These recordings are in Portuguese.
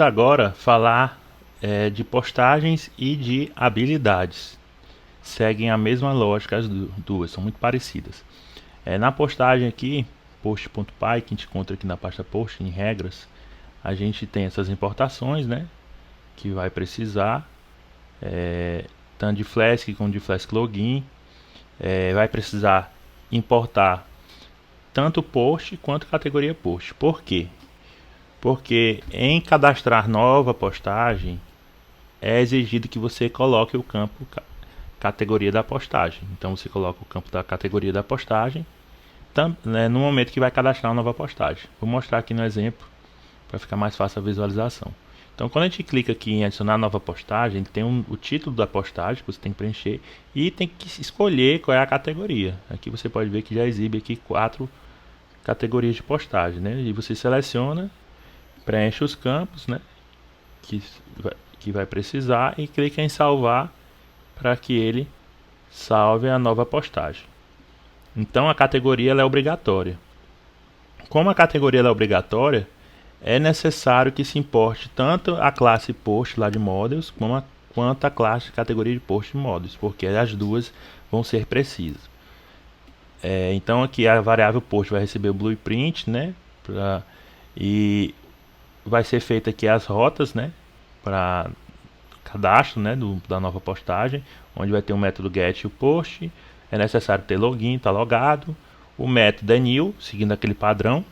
Agora falar de postagens e de habilidades. Seguem a mesma lógica as duas, são muito parecidas. Na postagem aqui, post.py, que a gente encontra aqui na pasta post, em regras, a gente tem essas importações, né, que vai precisar, tanto de Flask como de Flask Login. Vai precisar importar tanto post quanto categoria post. Por quê? Porque em cadastrar nova postagem é exigido que você coloque o campo categoria da postagem. Então você coloca o campo da categoria da postagem no momento que vai cadastrar uma nova postagem. Vou mostrar aqui no exemplo para ficar mais fácil a visualização. Então quando a gente clica aqui em adicionar nova postagem, tem o título da postagem que você tem que preencher e tem que escolher qual é a categoria. Aqui você pode ver que já exibe aqui 4 categorias de postagem, né? E você seleciona, preenche os campos, né, que vai precisar e clica em salvar para que ele salve a nova postagem. Então a categoria ela é obrigatória. Como a categoria ela é obrigatória, é necessário que se importe tanto a classe post lá de models quanto a classe categoria de post de models, porque as duas vão ser precisas. Então aqui a variável post vai receber o blueprint, né, e vai ser feita aqui as rotas, né, para cadastro, né, da nova postagem, onde vai ter o método get e o post. É necessário ter login, tá logado. O método é new, seguindo aquele padrão.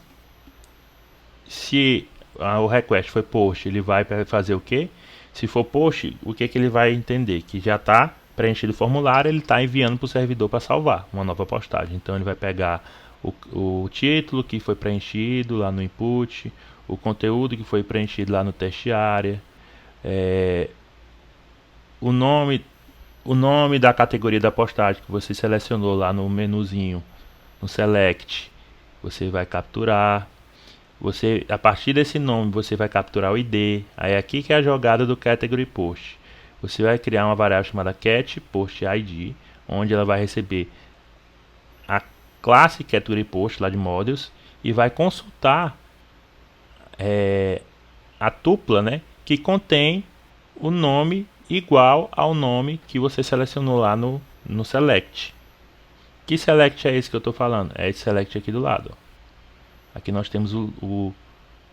Se o request foi post, ele vai fazer o que? Se for post, o que ele vai entender? Que já está preenchido o formulário, ele está enviando para o servidor para salvar uma nova postagem. Então ele vai pegar o título que foi preenchido lá no input, o conteúdo que foi preenchido lá no teste área, o nome da categoria da postagem que você selecionou lá no menuzinho, no select, você vai capturar. A partir desse nome, você vai capturar o ID. Aí aqui que é a jogada do category post. Você vai criar uma variável chamada cat post id, onde ela vai receber a classe category post lá de models e vai consultar a tupla, né, que contém o nome igual ao nome que você selecionou lá no select. Que select é esse que eu estou falando? É esse select aqui do lado. Aqui nós temos o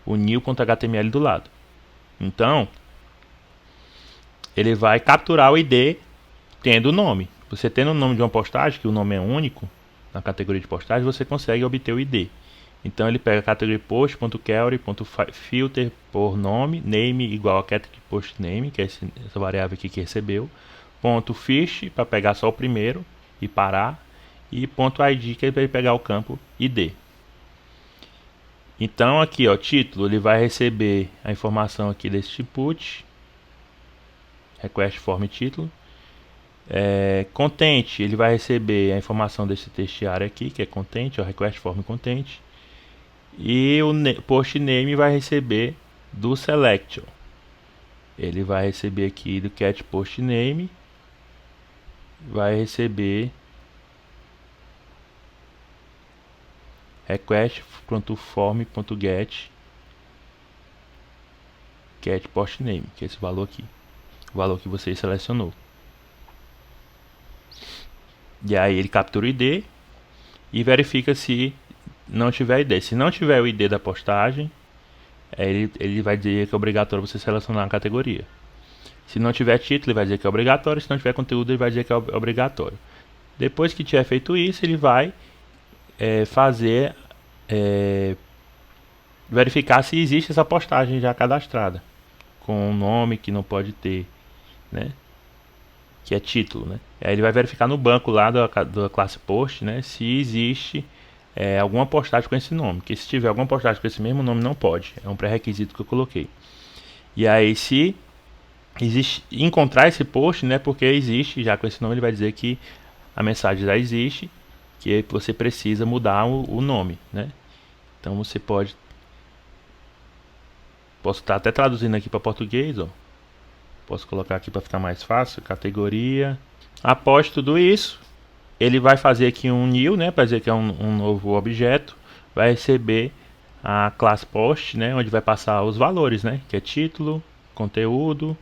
new.html do lado. Então, ele vai capturar o ID tendo o nome. Você tendo o nome de uma postagem, que o nome é único, na categoria de postagem, você consegue obter o ID. Então ele pega a categoria post.query.filter por nome, name igual a category post name, que é essa variável aqui que recebeu, ponto .fish para pegar só o primeiro e parar, e ponto .id que ele vai pegar o campo ID. Então aqui, ó, título, ele vai receber a informação aqui desse input, request form título. Content, ele vai receber a informação desse testiário aqui, que é content, ó, request form content. E o post name vai receber do select. Ele vai receber aqui do cat post name, vai receber request.form.get cat post name, que é esse valor aqui, o valor que você selecionou. E aí ele captura o ID e verifica se não tiver ID. Se não tiver o ID da postagem, ele vai dizer que é obrigatório você selecionar a categoria. Se não tiver título, ele vai dizer que é obrigatório. Se não tiver conteúdo, ele vai dizer que é obrigatório. Depois que tiver feito isso, ele vai verificar se existe essa postagem já cadastrada, com um nome que não pode ter, né, que é título, né? Aí ele vai verificar no banco lá da classe post, né, se existe alguma postagem com esse nome. Que se tiver alguma postagem com esse mesmo nome, não pode. É um pré-requisito que eu coloquei. E aí, se encontrar esse post, né, porque existe já com esse nome, ele vai dizer que a mensagem já existe, que você precisa mudar o nome, né? Então você posso estar até traduzindo aqui para português, ó. Posso colocar aqui para ficar mais fácil, categoria. Após tudo isso, ele vai fazer aqui um new, né, para dizer que é um novo objeto, vai receber a classe post, né, onde vai passar os valores, né, que é título, conteúdo,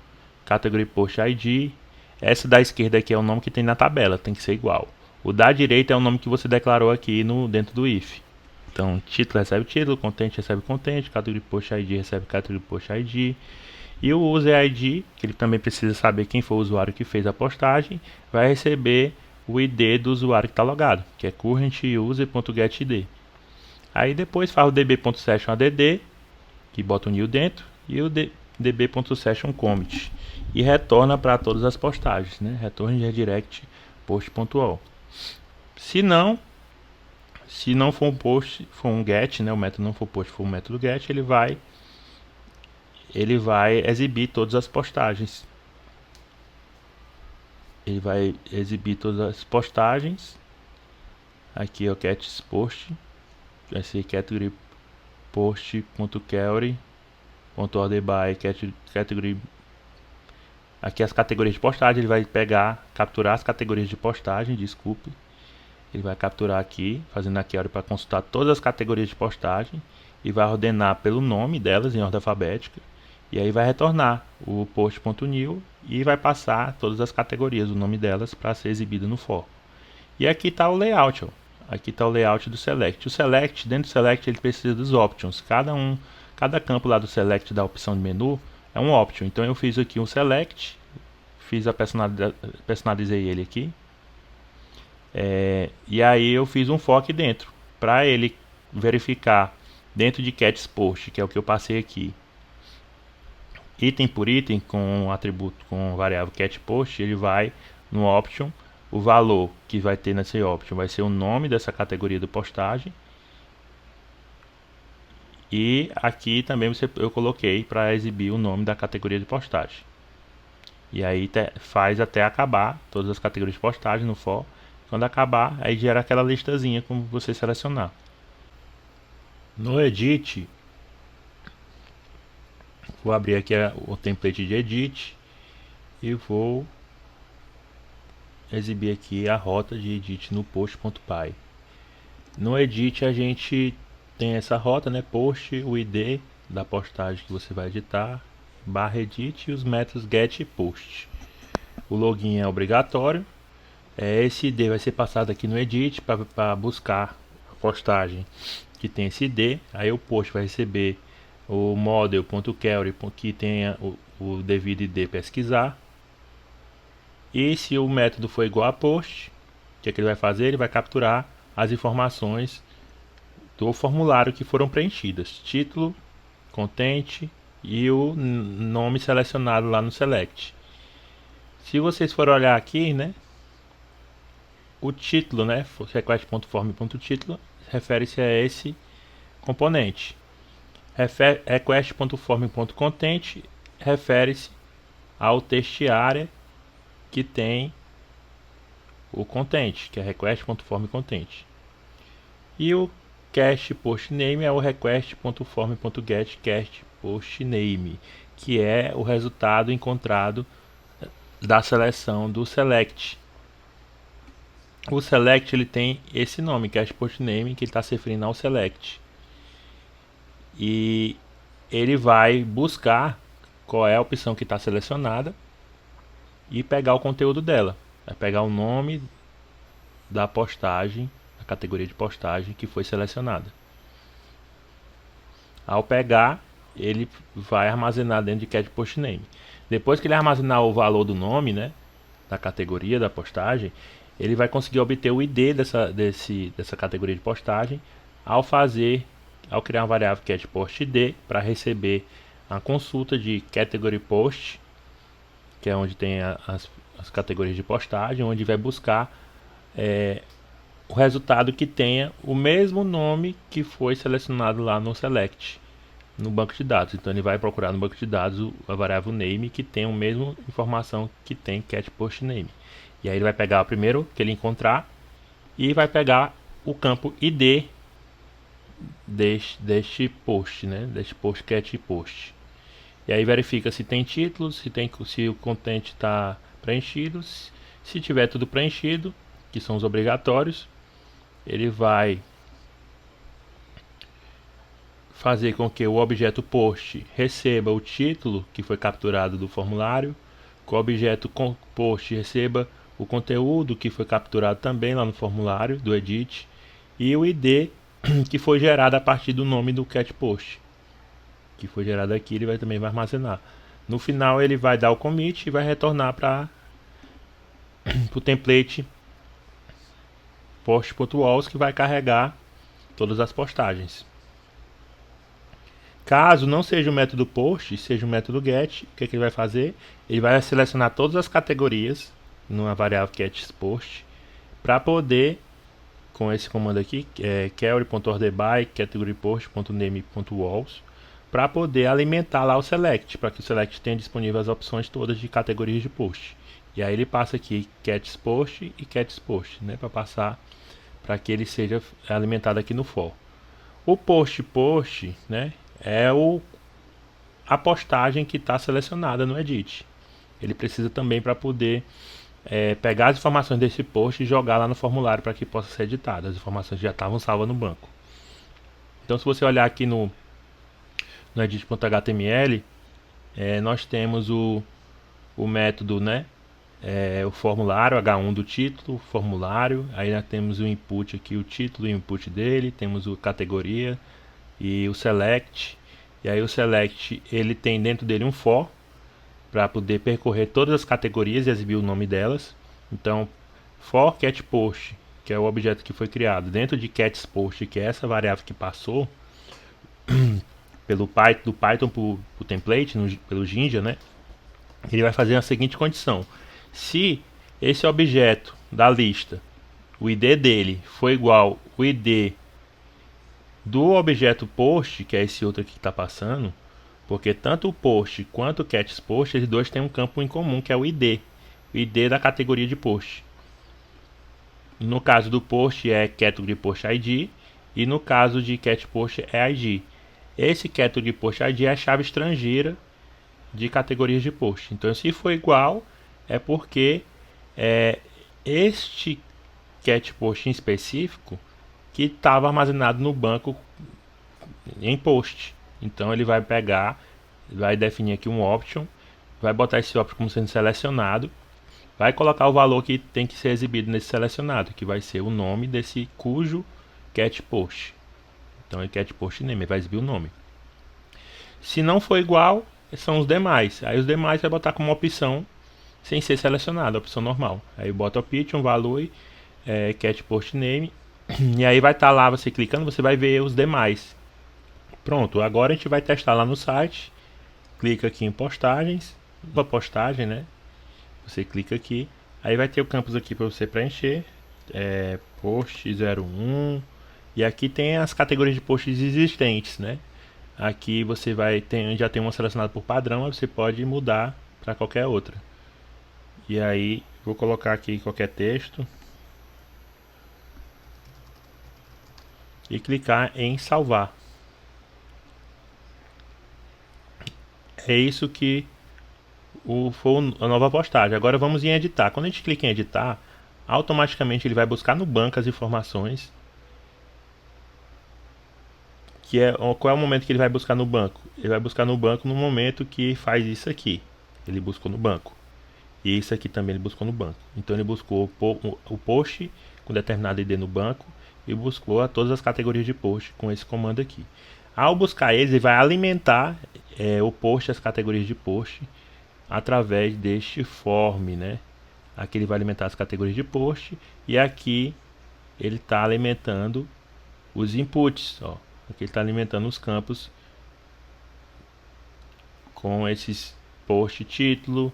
category post ID. Essa da esquerda aqui é o nome que tem na tabela, tem que ser igual. O da direita é o nome que você declarou aqui dentro do if. Então, título recebe título, content recebe content, category post ID recebe category post ID. E o user ID, que ele também precisa saber quem foi o usuário que fez a postagem, vai receber o ID do usuário que está logado, que é currentuser.getID. Aí depois faz o db.sessionadd, que bota o new dentro, e o db.sessionCommit. E retorna para todas as postagens, né? Retorno de redirect post.all. Se não for um post, for um get, né? O método não for post, for um método get, ele vai exibir todas as postagens. Ele vai exibir todas as postagens. Aqui é o cat's post. Vai ser category post.query.order by category. Aqui as categorias de postagem. Ele vai capturar as categorias de postagem. Desculpe. Ele vai capturar aqui, fazendo a query para consultar todas as categorias de postagem. E vai ordenar pelo nome delas em ordem alfabética. E aí vai retornar o post.new e vai passar todas as categorias, o nome delas, para ser exibido no for. E aqui está o layout. Ó. Aqui está o layout do select. O select, dentro do select, ele precisa dos options. Cada campo lá do select da opção de menu é um option. Então eu fiz aqui um select, personalizei ele aqui. E aí eu fiz um for aqui dentro, para ele verificar dentro de cat's post, que é o que eu passei aqui. Item por item, com atributo, com variável catPost, ele vai no option, o valor que vai ter nesse option vai ser o nome dessa categoria de postagem. E aqui também eu coloquei para exibir o nome da categoria de postagem. E aí faz até acabar todas as categorias de postagem no for. Quando acabar, aí gera aquela listazinha como você selecionar. No edit, vou abrir aqui o template de edit e vou exibir aqui a rota de edit no post.py. No edit a gente tem essa rota, né? Post, o ID da postagem que você vai editar, /edit e os métodos get e post. O login é obrigatório. Esse ID vai ser passado aqui no edit para buscar a postagem que tem esse ID. Aí o post vai receber o model.query que tenha o devido ID pesquisar. E se o método for igual a post, o que ele vai fazer? Ele vai capturar as informações do formulário que foram preenchidas, título, content e o nome selecionado lá no select. Se vocês forem olhar aqui, né, o título, né, request.form.título, refere-se a esse componente. Request.form.content refere-se ao text area que tem o content, que é request.form.content. E o cast post name é o request.form.get cast post name, que é o resultado encontrado da seleção do select. O select ele tem esse nome, cast post name, que ele está se referindo ao select. E ele vai buscar qual é a opção que está selecionada e pegar o conteúdo dela. Vai pegar o nome da postagem, a categoria de postagem que foi selecionada. Ao pegar, ele vai armazenar dentro de cat post name. Depois que ele armazenar o valor do nome, né, da categoria da postagem, ele vai conseguir obter o ID dessa categoria de postagem ao criar uma variável catPostID para receber a consulta de category post, que é onde tem as categorias de postagem, onde vai buscar o resultado que tenha o mesmo nome que foi selecionado lá no select, no banco de dados. Então ele vai procurar no banco de dados a variável name que tem a mesma informação que tem catPostName. E aí ele vai pegar o primeiro que ele encontrar e vai pegar o campo ID deste post, né? Deste post catPost. E aí verifica se tem título, se o content está preenchido. Se tiver tudo preenchido, que são os obrigatórios, ele vai fazer com que o objeto post receba o título que foi capturado do formulário, que o objeto post receba o conteúdo que foi capturado também lá no formulário do edit e o ID que foi gerado a partir do nome do getPost, que foi gerado aqui, ele também vai armazenar. No final ele vai dar o commit e vai retornar para o template post.walls, que vai carregar todas as postagens. Caso não seja o método post, seja o método get, o que ele vai fazer? Ele vai selecionar todas as categorias numa variável getPost para poder, com esse comando aqui, query.orderby categoryPost.name.walls, para poder alimentar lá o select, para que o select tenha disponível as opções todas de categorias de post. E aí ele passa aqui getPost e getPost, né, para passar para que ele seja alimentado aqui no for. O post, né, é a postagem que está selecionada no edit. Ele precisa também para poder pegar as informações desse post e jogar lá no formulário para que possa ser editado. As informações já estavam salvas no banco. Então, se você olhar aqui no edit.html, nós temos o método, né, o formulário, H1 do título, formulário. Aí nós temos o input aqui, o título e o input dele. Temos a categoria e o select. E aí o select, ele tem dentro dele um for, para poder percorrer todas as categorias e exibir o nome delas. Então, for getPost, que é o objeto que foi criado dentro de getPost, que é essa variável que passou do Python para o template, pelo Jinja, né? Ele vai fazer a seguinte condição: se esse objeto da lista, o ID dele, for igual ao ID do objeto post, que é esse outro aqui que está passando, porque tanto o post quanto o getPost, eles dois têm um campo em comum, que é o ID da categoria de post. No caso do post é categoryPost ID e no caso de getPost é ID. Esse categoryPost ID é a chave estrangeira de categorias de post. Então, se for igual, é porque este getPost em específico que estava armazenado no banco em post. Então, ele vai pegar, vai definir aqui um option, vai botar esse option como sendo selecionado, vai colocar o valor que tem que ser exibido nesse selecionado, que vai ser o nome desse cujo getPost. Então é getPost name, vai exibir o nome. Se não for igual, são os demais. Aí os demais vai botar como opção sem ser selecionado, opção normal. Aí bota o pitch, um valor, getPost name, e aí vai estar lá, você clicando, você vai ver os demais. Pronto, agora a gente vai testar lá no site. Clica aqui em postagens, uma postagem, né? Você clica aqui, aí vai ter o campus aqui para você preencher, post 01, e aqui tem as categorias de posts existentes, né? Aqui você já tem uma selecionada por padrão, você pode mudar para qualquer outra. E aí vou colocar aqui qualquer texto e clicar em salvar. É isso que foi a nova postagem. Agora vamos em editar. Quando a gente clica em editar, automaticamente ele vai buscar no banco as informações. Qual é o momento que ele vai buscar no banco? Ele vai buscar no banco no momento que faz isso aqui. Ele buscou no banco. E isso aqui também ele buscou no banco. Então ele buscou o post com determinado ID no banco e buscou todas as categorias de post com esse comando aqui. Ao buscar eles, ele vai alimentar o post, as categorias de post, através deste form, né? Aqui ele vai alimentar as categorias de post e aqui ele está alimentando os inputs, ó. Aqui ele está alimentando os campos com esses post título,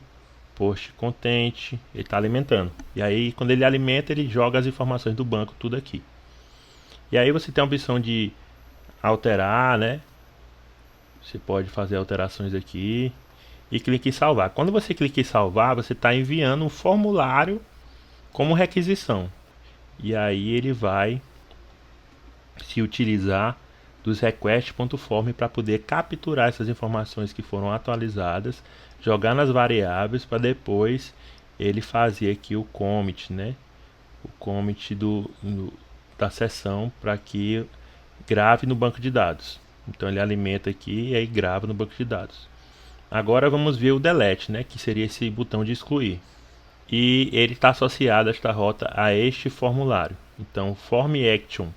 post content, ele está alimentando. E aí quando ele alimenta, ele joga as informações do banco tudo aqui. E aí você tem a opção de alterar, né? Você pode fazer alterações aqui e clique em salvar. Quando você clica em salvar, você está enviando um formulário como requisição. E aí ele vai se utilizar dos request.form para poder capturar essas informações que foram atualizadas, jogar nas variáveis para depois ele fazer aqui o commit, né? O commit da seção para que grave no banco de dados. Então ele alimenta aqui e aí grava no banco de dados. Agora vamos ver o delete, né, que seria esse botão de excluir. E ele está associado, esta rota, a este formulário. Então, form action.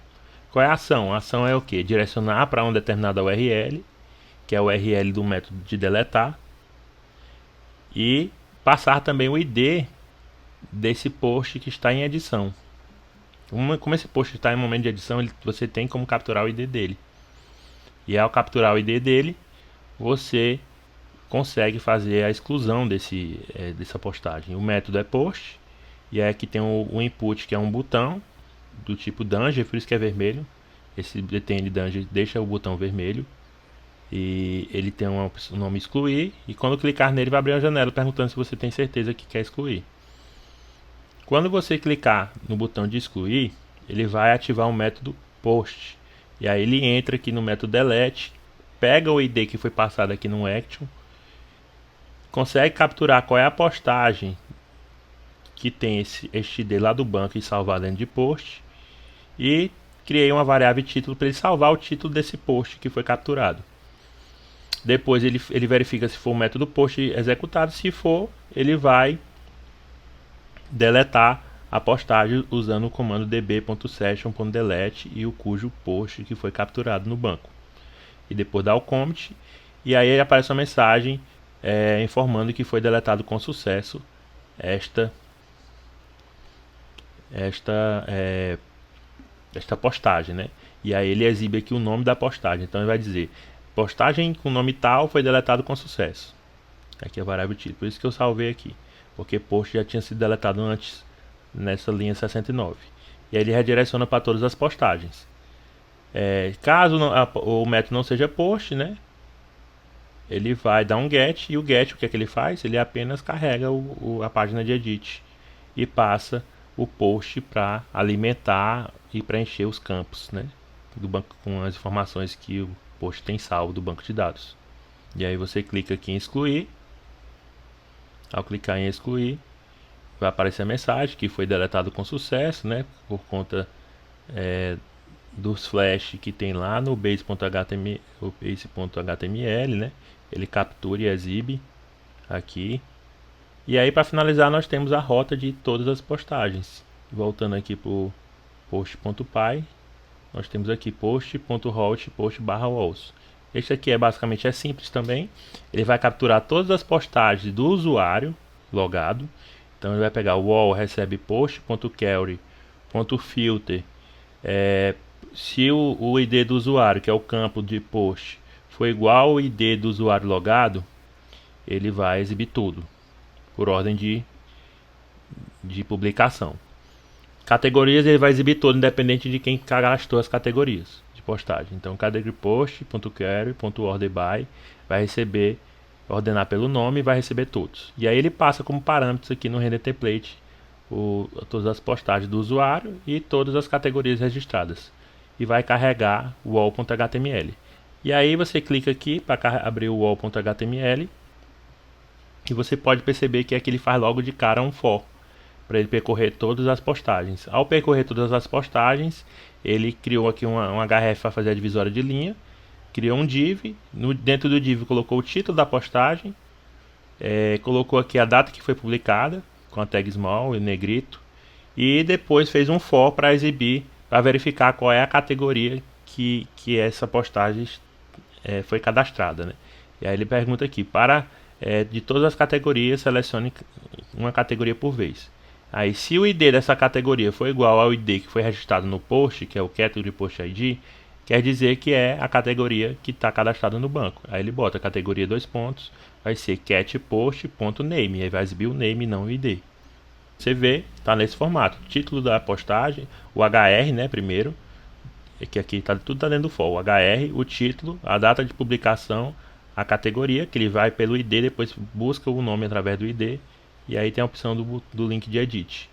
Qual é a ação? A ação é o que? Direcionar para uma determinada URL, que é a URL do método de deletar, e passar também o ID desse post que está em edição. Como esse post está em momento de edição, você tem como capturar o ID dele. E ao capturar o ID dele, você consegue fazer a exclusão dessa postagem. O método é post, e aí aqui tem o input, que é um botão do tipo Danger, por isso que é vermelho. Esse DTN Danger deixa o botão vermelho. E ele tem um nome excluir, e quando clicar nele vai abrir uma janela perguntando se você tem certeza que quer excluir. Quando você clicar no botão de excluir, ele vai ativar o método post, e aí ele entra aqui no método delete, pega o ID que foi passado aqui no action, consegue capturar qual é a postagem que tem este ID lá do banco e salvar dentro de post, e criei uma variável título para ele salvar o título desse post que foi capturado. Depois ele verifica se for o método post executado. Se for, ele vai deletar a postagem usando o comando db.session.delete e o cujo post que foi capturado no banco. E depois dá o commit, e aí aparece uma mensagem informando que foi deletado com sucesso esta postagem, né? E aí ele exibe aqui o nome da postagem. Então ele vai dizer: postagem com nome tal foi deletado com sucesso. Aqui é a variável título. Por isso que eu salvei aqui, porque post já tinha sido deletado antes nessa linha 69. E aí ele redireciona para todas as postagens. Caso o método não seja post, né, ele vai dar um get, e o get, o que é que ele faz? Ele apenas carrega a página de edit e passa o post para alimentar e preencher os campos, né, do banco com as informações que o post tem salvo do banco de dados. E aí você clica aqui em excluir. Ao clicar em excluir, vai aparecer a mensagem que foi deletado com sucesso, né, por conta dos flash que tem lá no base.html, né, ele captura e exibe aqui. E aí, para finalizar, nós temos a rota de todas as postagens. Voltando aqui para o post.py, nós temos aqui post.hot, post/walls. Este aqui basicamente é simples também. Ele vai capturar todas as postagens do usuário logado. Então ele vai pegar o wall recebe post.query.filter. Se o ID do usuário, que é o campo de post, for igual ao ID do usuário logado, ele vai exibir tudo por ordem de publicação. Categorias ele vai exibir todo, independente de quem cadastrou as categorias de postagem. Então category post.query.orderby vai receber, ordenar pelo nome, e vai receber todos. E aí ele passa como parâmetros aqui no render template todas as postagens do usuário e todas as categorias registradas, e vai carregar o wall.html. E aí você clica aqui para abrir o wall.html, e você pode perceber que aqui ele faz logo de cara um for para ele percorrer todas as postagens. Ao percorrer todas as postagens, ele criou aqui um href para fazer a divisória de linha, criou um div, dentro do div colocou o título da postagem, colocou aqui a data que foi publicada com a tag small e negrito, e depois fez um for para exibir, para verificar qual é a categoria que essa postagem foi cadastrada, né? E aí ele pergunta aqui, de todas as categorias, selecione uma categoria por vez. Aí, se o ID dessa categoria for igual ao ID que foi registrado no post, que é o Category Post ID, quer dizer que é a categoria que está cadastrada no banco. Aí ele bota a categoria vai ser catpost.name, aí vai exibir o name, não o ID. Você vê, está nesse formato: título da postagem, o HR, né, primeiro, que aqui tudo está dentro do for, o HR, o título, a data de publicação, a categoria, que ele vai pelo ID, depois busca o nome através do ID, e aí tem a opção do link de edit.